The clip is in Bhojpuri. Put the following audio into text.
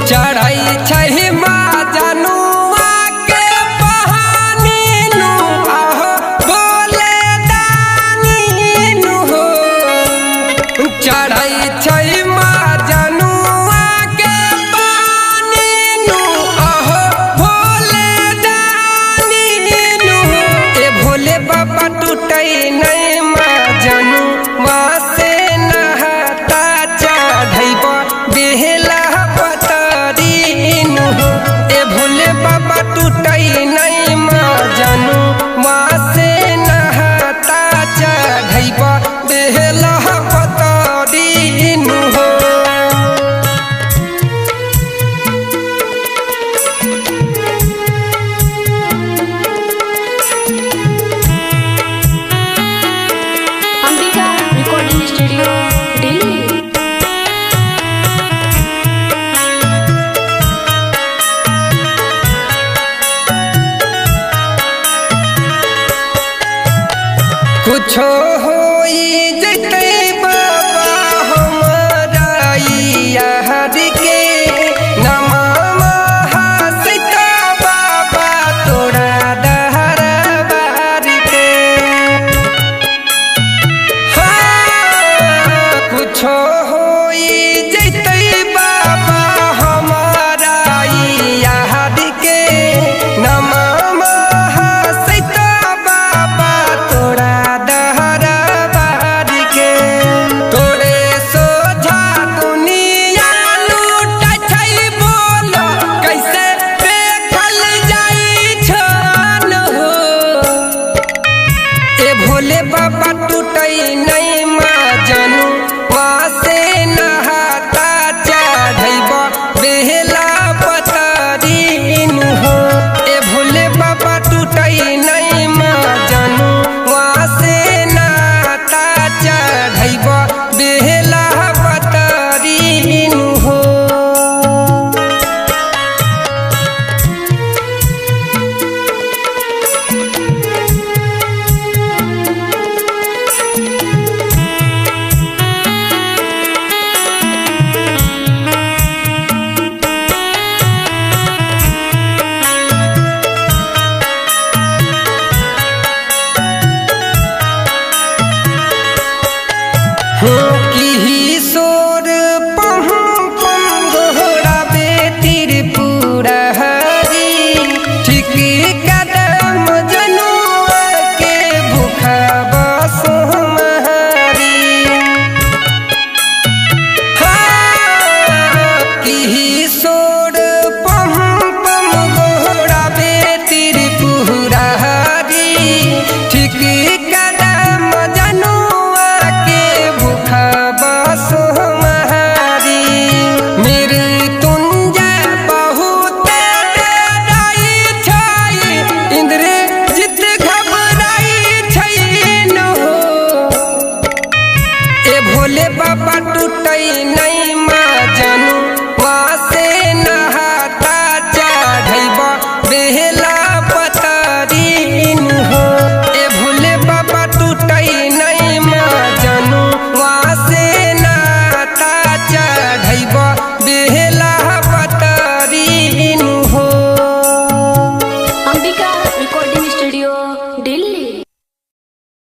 चढ़ाई छही माँ जनुआ के बहानी नु आहो बोले दानी नु हो। चढ़ाई छही माँ जनुआ के बहानी नु आहो भोले दानी नु हो। ए भोले बाबा टूटई नहीं माँ जनुआ से नहाता चढ़ैब बेहला बाबा टूटई नहीं माँ जनुआ से नहाता चढ़ैब बेहला पतरी नु हो। Ambika recording studio Delhi. कुछो होई जैते बाबा हमारा याद के नमा हसीता बाबा तोरा दहरा बार के। हाँ कुछो होई जैते बाबा हमारा याद के नमा हसीता बाबा तोरा भोले बाबा टूटई नहीं माँ जनुआ से नहाता चढ़ैब बेहला पतरी नु हो। ए भोले बाबा टूटई नहीं माँ जनुआ से नहाता चढ़ैब बेहला पतरी नु हो। की सोर पम पम गोहरा बेतिर पूरा हरी ठीक कदम जनुआ के भूखा बसो मारी। हाँ की सोर पम पम गोहरा बेतिर पूरा हरी ठीक कदम जनुआ के भूखा बसो महारी। मेरे तुंजय बहुत डराई छई इंद्रजीत घबराई छई न हो। ए भोले बाबा टूटई नहीं माँ जनुआ से नहाता चढ़ैब बेहला पतरी नु हो। ए भोले बाबा टूटई नहीं माँ जनुआ से नहाता चढ़ैब बेहला पतरी नु हो। Ambika recording studio Delhi.